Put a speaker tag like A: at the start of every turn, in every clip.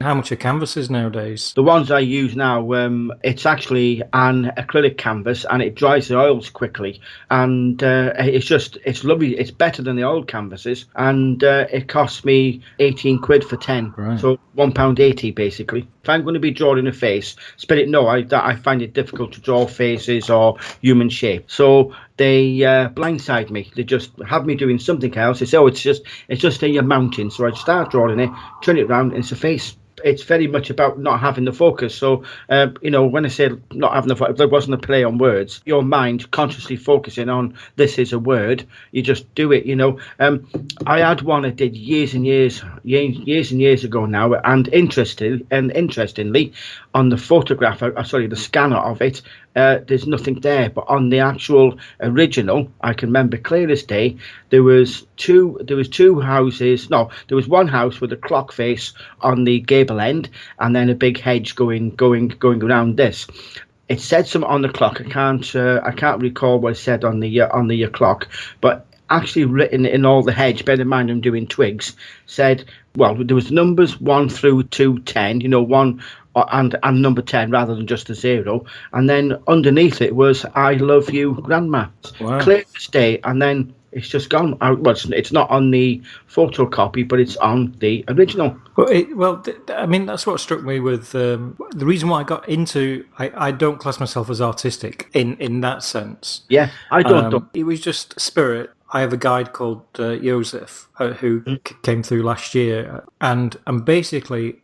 A: How much are canvases nowadays?
B: The ones I use now, it's actually an acrylic canvas, and it dries the oils quickly, and it's lovely. It's better than the old canvases, and it costs me 18 quid for 10.
A: Right.
B: So £1.80 basically. If I'm going to be drawing a face, I find it difficult to draw faces or human shape. So they blindside me. They just have me doing something else. They say, "Oh, it's just in your mountain." So I start drawing it, turn it around, and it's a face. It's very much about not having the focus. So, when I say not having the focus, there wasn't a play on words. Your mind consciously focusing on this is a word. You just do it. I had one I did years and years ago now, and interestingly, on the photograph, the scanner of it, there's nothing there. But on the actual original, I can remember clear as day. There was two houses. No, there was one house with a clock face on the gable end, and then a big hedge going around this. It said something on the clock. I can't recall what it said on the clock, but actually written in all the hedge. Bear in mind, I'm doing twigs. Said, well, there was numbers 1 through to 10. 1. And number 10 rather than just a 0, and then underneath it was "I love you, Grandma."
A: Wow.
B: Clear as day. And then it's just gone. It's not on the photocopy, but it's on the original.
A: That's what struck me with the reason why I got into. I don't class myself as artistic in that sense.
B: Yeah, I don't.
A: It was just spirit. I have a guide called Joseph who came through last year, and basically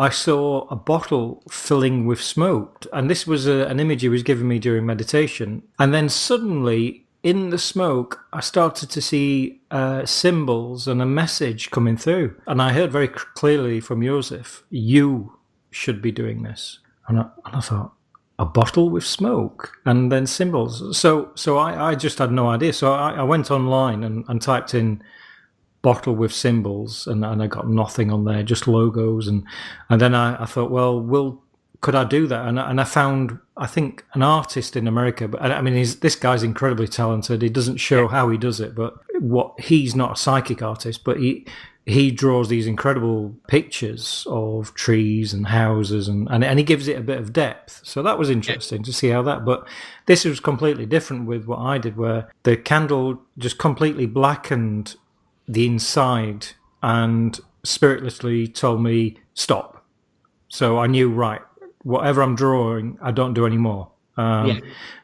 A: I saw a bottle filling with smoke, and this was an image he was giving me during meditation. And then suddenly, in the smoke, I started to see symbols and a message coming through. And I heard very clearly from Joseph, "You should be doing this." And I thought, a bottle with smoke and then symbols. So I just had no idea. So I went online and typed in bottle with symbols, and I got nothing on there, just logos, and then I thought, well, could I do that? And I found, I think, an artist in America, but I mean, this guy's incredibly talented. He doesn't show how he does it, but he's not a psychic artist, but he draws these incredible pictures of trees and houses, and he gives it a bit of depth. So that was interesting to see how that. But this was completely different with what I did, where the candle just completely blackened the inside, and Spirit literally told me stop. So I knew, right, whatever I'm drawing, I don't do anymore.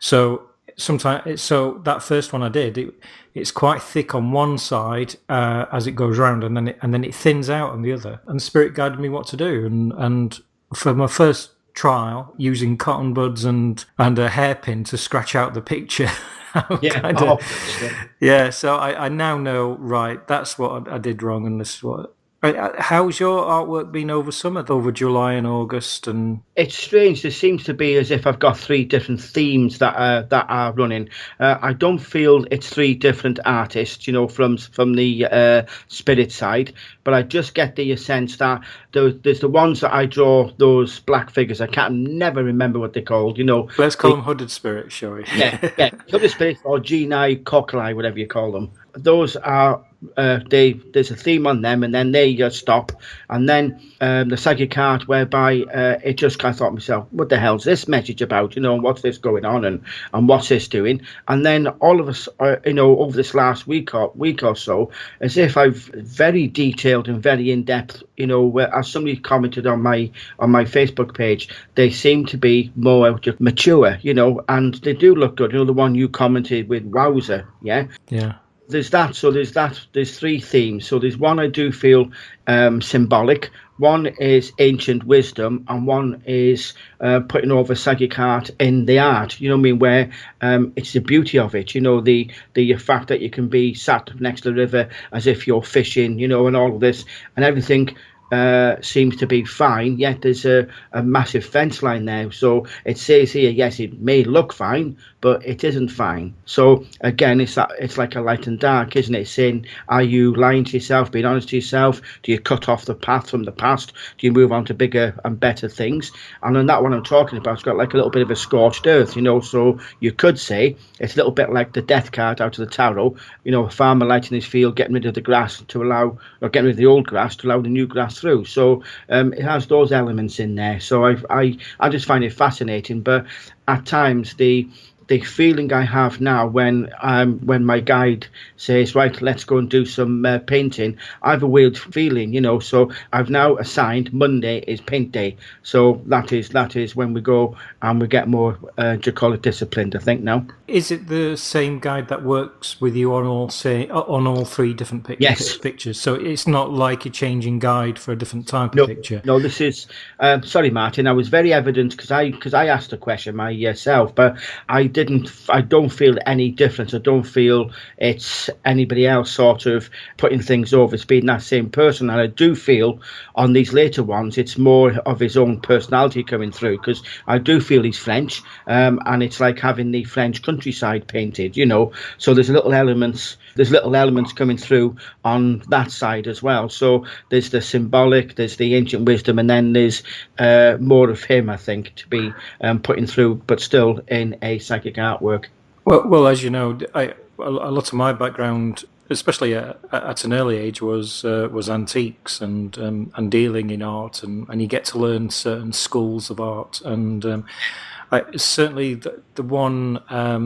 A: So that first one I did, it's quite thick on one side as it goes around, and then it thins out on the other. And Spirit guided me what to do, and for my first trial, using cotton buds and a hairpin to scratch out the picture. So I now know, right, that's what I did wrong, and this is what. How's your artwork been over summer, over July and August? And
B: it's strange. There seems to be as if I've got 3 different themes that are running. I don't feel it's 3 different artists, from the spirit side, but I just get the sense that there's the ones that I draw, those black figures. I never remember what they're called.
A: Let's call them hooded spirits, shall we?
B: Yeah, hooded spirits or genii, cockli, whatever you call them. Those are. There's a theme on them, and then they just stop, and then the psychic card whereby it just, I thought to myself, what the hell's this message about, what's this going on, and what's this doing? And then all of us over this last week or so, as if I've very detailed and very in-depth, where, as somebody commented on my Facebook page, they seem to be more mature, and they do look good. The one you commented with, wowzer. Yeah There's that. So there's 3 themes. So there's one I do feel symbolic. One is ancient wisdom, and one is putting over psychic art in the art. Where it's the beauty of it. The fact that you can be sat next to the river as if you're fishing. And all of this and everything. Seems to be fine, yet there's a massive fence line there. So it says here, yes, it may look fine, but it isn't fine. So again, it's like a light and dark, isn't it? Saying, are you lying to yourself, being honest to yourself? Do you cut off the path from the past? Do you move on to bigger and better things? And on that one I'm talking about, it's got like a little bit of a scorched earth, so you could say it's a little bit like the death card out of the tarot, a farmer lighting his field, getting rid of the grass getting rid of the old grass to allow the new grass pass through. So it has those elements in there. So I just find it fascinating. But at times the feeling I have now when my guide says, right, let's go and do some painting, I have a weird feeling, so I've now assigned Monday is paint day. So that is when we go and we get more, do you call it, disciplined, I think now.
A: Is it the same guide that works with you on all three different
B: Yes.
A: pictures? So it's not like a changing guide for a different type of picture?
B: No, this is, sorry, Martin, I was very evident because I asked the question myself, but I don't feel any difference. I don't feel it's anybody else sort of putting things over. It's been that same person. And I do feel on these later ones, it's more of his own personality coming through, because I do feel he's French, and it's like having the French countryside painted, so there's little elements coming through on that side as well. So there's the symbolic, there's the ancient wisdom, and then there's more of him, I think, to be putting through, but still in a psychic artwork.
A: Well, as you know, a lot of my background, especially at an early age, was antiques and dealing in art, and you get to learn certain schools of art. And certainly the one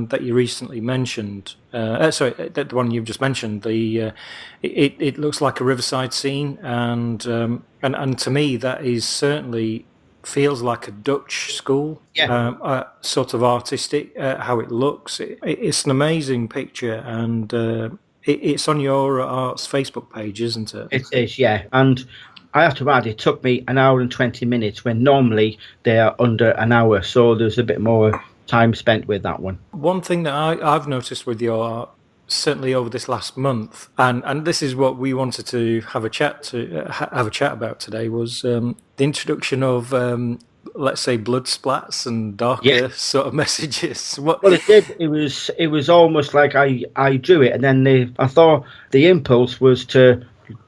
A: that you recently mentioned, the one you've just mentioned, it looks like a riverside scene, and to me that is certainly feels like a Dutch school, sort of artistic, how it looks. It's an amazing picture, and it's on your art's Facebook page, isn't it?
B: It is, yeah. And I have to add, it took me an hour and 20 minutes when normally they are under an hour. So there's a bit more time spent with that one.
A: One thing that I've noticed with your art, certainly over this last month, and this is what we wanted to have a chat about today, was the introduction of let's say blood splats and darker sort of messages.
B: Well, it did. It was almost like I drew it, and then I thought the impulse was to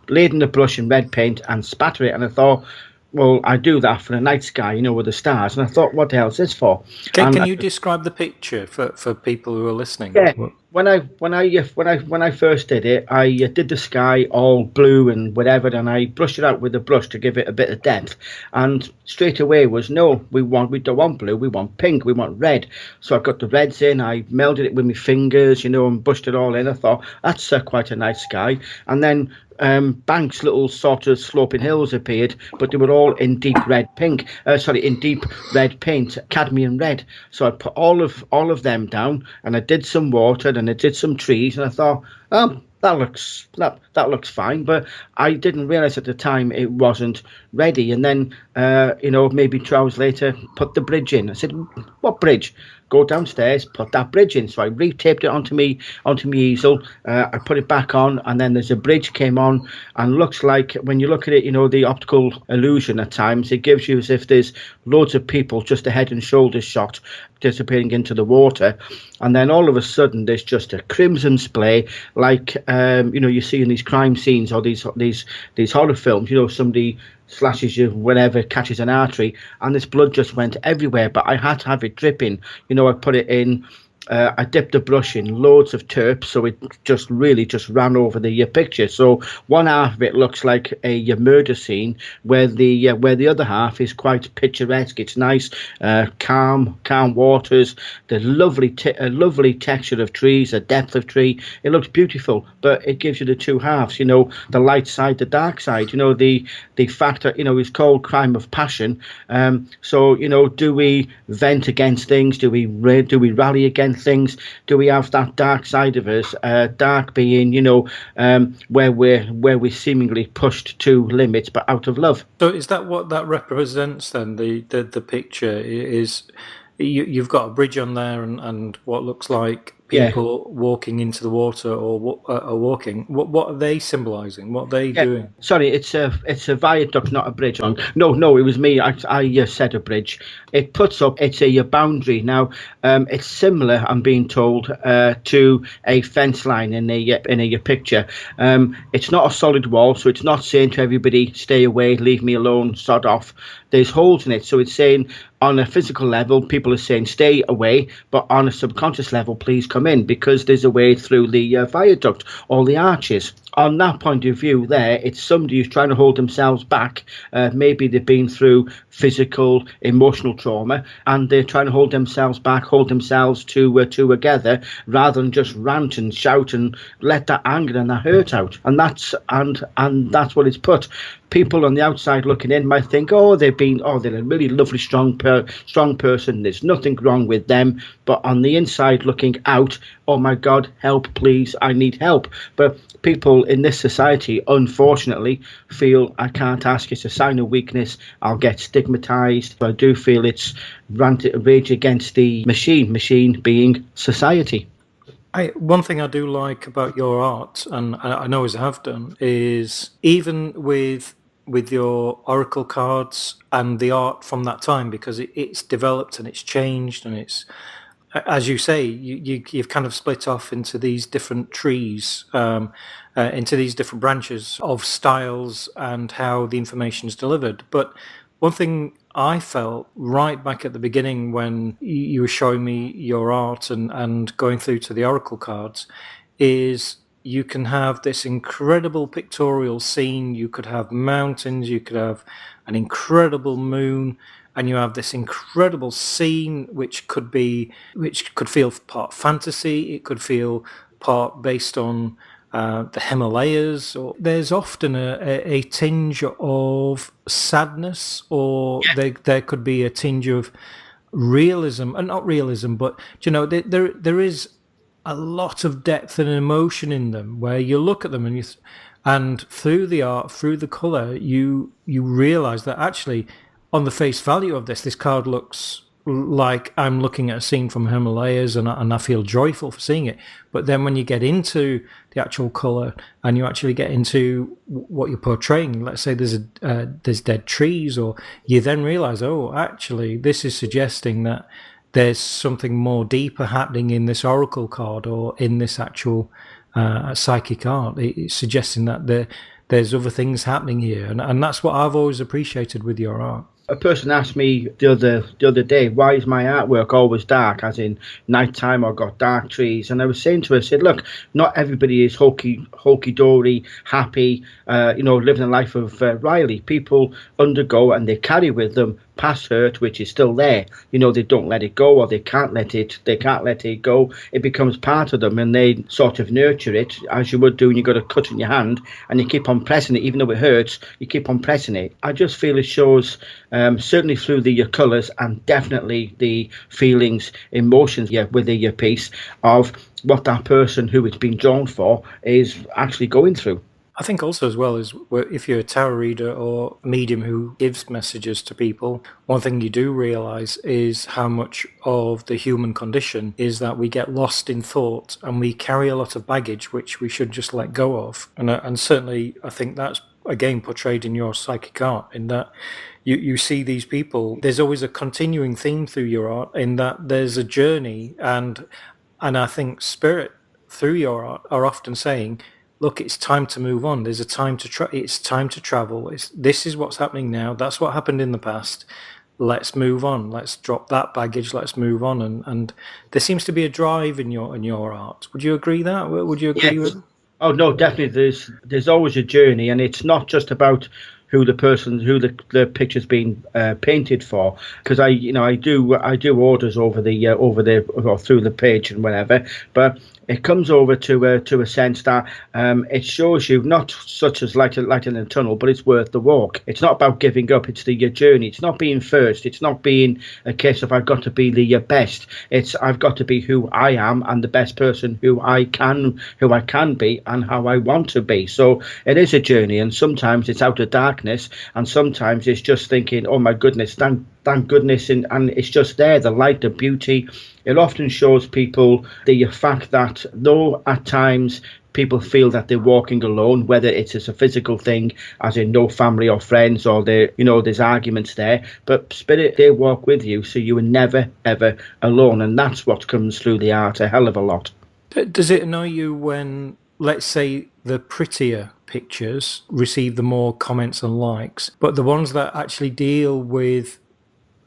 B: laden the brush in red paint and spatter it, and I thought, well, I do that for the night sky, with the stars. And I thought, what the hell is this for?
A: Can you describe the picture for people who are listening?
B: Yeah. When I first did it, I did the sky all blue and whatever, and I brushed it out with a brush to give it a bit of depth. And straight away was, no, we don't want blue, we want pink, we want red. So I got the reds in, I melded it with my fingers, and brushed it all in. I thought that's quite a nice sky. And then banks, little sort of sloping hills appeared, but they were all in deep red paint, cadmium red. So I put all of them down, and I did some water, and I did some trees, and I thought, that looks fine. But I didn't realize at the time it wasn't ready. And then maybe 2 hours later, put the bridge in. I said, what bridge? Go downstairs, put that bridge in. So I retaped it onto me easel. I put it back on, and then there's a bridge came on, and looks like, when you look at it, the optical illusion at times, it gives you as if there's loads of people, just a head and shoulders shot, disappearing into the water, and then all of a sudden there's just a crimson splay, like you see in these crime scenes or these horror films. Somebody slashes you, whatever, catches an artery, and this blood just went everywhere. But I had to have it dripping. I put it in. I dipped the brush in loads of terp, so it just ran over the picture. So one half of it looks like a murder scene, where the other half is quite picturesque. It's nice, calm waters, the lovely texture of trees, the depth of tree. It looks beautiful, but it gives you the two halves. The light side, the dark side. The factor. It's called crime of passion. So do we vent against things? Do we rally against things? Do we have that dark side of us? Dark being, where we're seemingly pushed to limits, but out of love.
A: So is that what that represents then? The picture is, you've got a bridge on there, and what looks like people walking into the water or walking. What are they symbolising? What are they doing?
B: Sorry, it's a viaduct, not a bridge. No, it was me. I said a bridge. It puts up. It's a boundary. Now, it's similar, I'm being told, to a fence line in a picture. It's not a solid wall, so it's not saying to everybody, stay away, leave me alone, sod off. There's holes in it, so it's saying, on a physical level, people are saying stay away, but on a subconscious level, please come in, because there's a way through the viaduct, all the arches. on that point of view there, it's somebody who's trying to hold themselves back. Maybe they've been through physical, emotional trauma, and they're trying to hold themselves back, hold themselves together, rather than just rant and shout and let that anger and that hurt out. And that's what it's put. People on the outside looking in might think, they're a really lovely, strong person. There's nothing wrong with them. But on the inside looking out, oh my God, help, please, I need help. But people in this society, unfortunately, feel I can't ask. It's a sign of weakness. I'll get stigmatized. I do feel it's rage against the machine being society.
A: One thing I do like about your art, and I know as I have done, is even with your oracle cards and the art from that time, because it's developed and it's changed, and it's, as you say, you've kind of split off into these different trees, into these different branches of styles and how the information is delivered. But one thing I felt right back at the beginning when you were showing me your art and going through to the oracle cards is you can have this incredible pictorial scene. You could have mountains, you could have an incredible moon, and you have this incredible scene which could feel part fantasy, it could feel part based on the Himalayas, or there's often a tinge of sadness, or there could be a tinge of realism, and not realism, but there is a lot of depth and emotion in them, where you look at them and through the art, through the color, you realize that actually, on the face value of this card looks like I'm looking at a scene from Himalayas, and I feel joyful for seeing it. But then when you get into the actual color and you actually get into what you're portraying, let's say there's dead trees, or you then realize, actually this is suggesting that there's something more deeper happening in this oracle card or in this actual psychic art. It's suggesting that there's other things happening here, and that's what I've always appreciated with your art.
B: A person asked me the other day, why is my artwork always dark, as in nighttime or got dark trees? And I was saying to her, I said, look, not everybody is hokey-dory, happy, living a life of Riley. People undergo and they carry with them past hurt, which is still there. They don't let it go, or they can't let it go. It becomes part of them, and they sort of nurture it, as you would do when you got a cut in your hand and you keep on pressing it, even though it hurts, you keep on pressing it. I just feel it shows, certainly through the colours, and definitely the feelings, emotions, within your piece, of what that person who it's been drawn for is actually going through.
A: I think also as well is, if you're a tarot reader or a medium who gives messages to people, one thing you do realize is how much of the human condition is that we get lost in thought and we carry a lot of baggage which we should just let go of. And certainly I think that's again portrayed in your psychic art, in that you see these people. There's always a continuing theme through your art, in that there's a journey, and I think spirit through your art are often saying, look, it's time to move on. There's a time to it's time to travel. This is what's happening now. That's what happened in the past. Let's move on. Let's drop that baggage. Let's move on. And there seems to be a drive in your art. Would you agree that? Would you agree with?
B: Oh no, definitely. There's always a journey, and it's not just about who the picture's been painted for, because I do orders over or through the page and whatever, but it comes over to a sense that it shows you not such as light in a tunnel, but it's worth the walk. It's not about giving up. It's the journey. It's not being first. It's not being a case of I've got to be the best. It's I've got to be who I am and the best person who I can be and how I want to be. So it is a journey, and sometimes it's out of darkness, and sometimes it's just thinking, oh my goodness, thank goodness, and it's just there, the light, the beauty. It often shows people the fact that though at times people feel that they're walking alone, whether it's a physical thing, as in no family or friends, or there's arguments there, but spirit, they walk with you, so you are never ever alone, and that's what comes through the art a hell of a lot.
A: Does it annoy you when, let's say, the prettier pictures receive the more comments and likes, but the ones that actually deal with,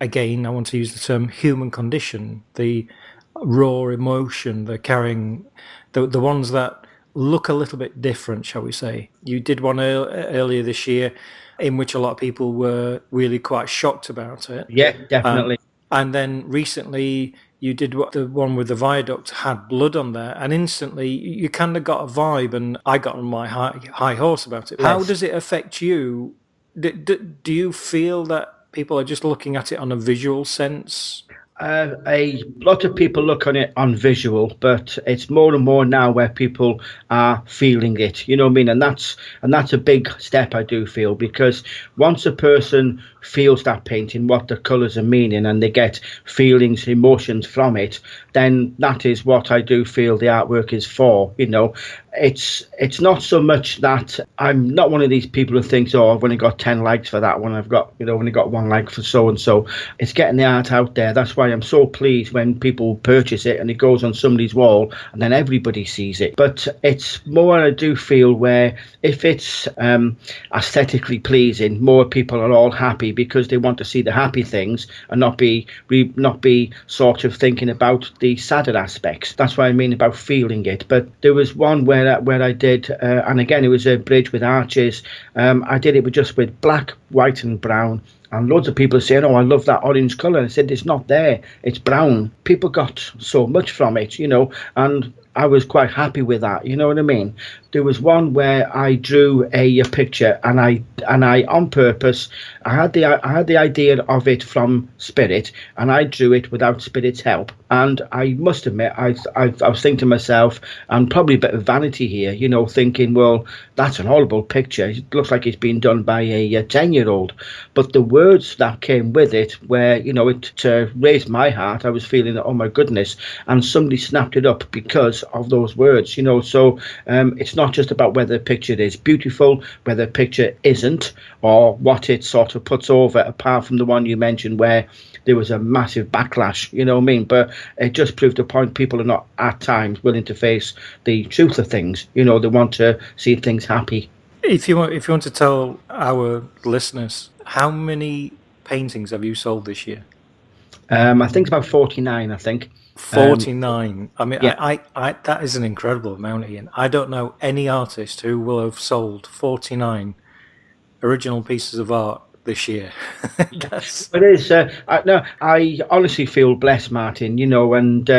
A: again, I want to use the term human condition, the raw emotion, the carrying, the ones that look a little bit different, shall we say. You did one earlier this year in which a lot of people were really quite shocked about it.
B: Yeah, definitely.
A: And then recently you did the one with the viaduct had blood on there, and instantly you kind of got a vibe, and I got on my high horse about it.
B: Yes.
A: How does it affect you? Do you feel that people are just looking at it on a visual sense?
B: A lot of people look on it on visual, but it's more and more now where people are feeling it. You know what I mean? And that's a big step, I do feel, because once a person feels that painting, what the colours are meaning, and they get feelings, emotions from it, then that is what I do feel the artwork is for. You know, it's not so much that I'm not one of these people who thinks, oh, I've only got 10 likes for that one, I've got, only got 1 like for so and so. It's getting the art out there. That's why I'm so pleased when people purchase it and it goes on somebody's wall and then everybody sees it. But it's more, I do feel, where if it's aesthetically pleasing, more people are all happy because they want to see the happy things and not be sort of thinking about the sadder aspects. That's what I mean about feeling it. But there was one where I did, and again it was a bridge with arches. I did it with black, white, and brown. And loads of people are saying, oh, I love that orange colour. I said, it's not there. It's brown. People got so much from it, and I was quite happy with that. You know what I mean? There was one where I drew a picture, and I on purpose, I had the idea of it from Spirit, and I drew it without Spirit's help. And I must admit, I was thinking to myself, and probably a bit of vanity here, thinking, well, that's an horrible picture. It looks like it's been done by a 10-year-old. But the words that came with it, where it raised my heart, I was feeling that, oh my goodness, and somebody snapped it up because of those words. So it's not just about whether the picture is beautiful, whether the picture isn't, or what it sort of puts over, apart from the one you mentioned where there was a massive backlash, you know what I mean? But it just proved the point. People are not at times willing to face the truth of things. They want to see things happy.
A: If you want to tell our listeners, how many paintings have you sold this year?
B: I think it's about 49, I think.
A: 49. I mean,
B: yeah.
A: I that is an incredible amount, Ian. I don't know any artist who will have sold 49 original pieces of art this year.
B: It is. I honestly feel blessed, Martin, and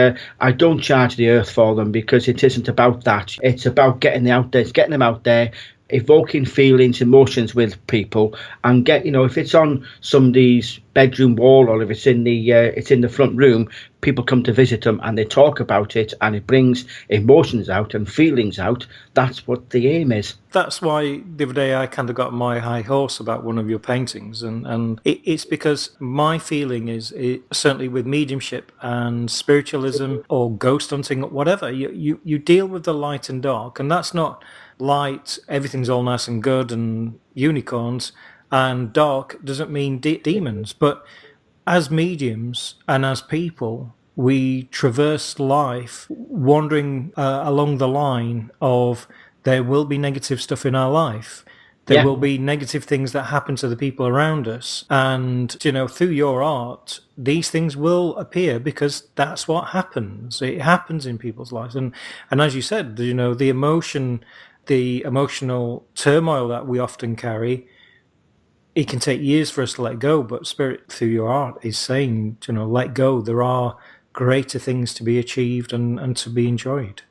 B: I don't charge the earth for them, because it isn't about that. It's about getting them out there. It's getting them out there, evoking feelings, emotions with people, and if it's on somebody's bedroom wall, or if it's in the front room, people come to visit them and they talk about it, and it brings emotions out and feelings out. That's what the aim is.
A: That's why the other day I kind of got my high horse about one of your paintings, and it's because my feeling is, certainly with mediumship and spiritualism or ghost hunting, whatever, you deal with the light and dark, and that's not light, everything's all nice and good and unicorns, and dark doesn't mean demons. But as mediums and as people, we traverse life wandering along the line of there will be negative stuff in our life. There will be negative things that happen to the people around us. And, through your art, these things will appear because that's what happens. It happens in people's lives. And as you said, the emotional turmoil that we often carry, it can take years for us to let go, but Spirit, through your art, is saying, let go. There are greater things to be achieved and to be enjoyed.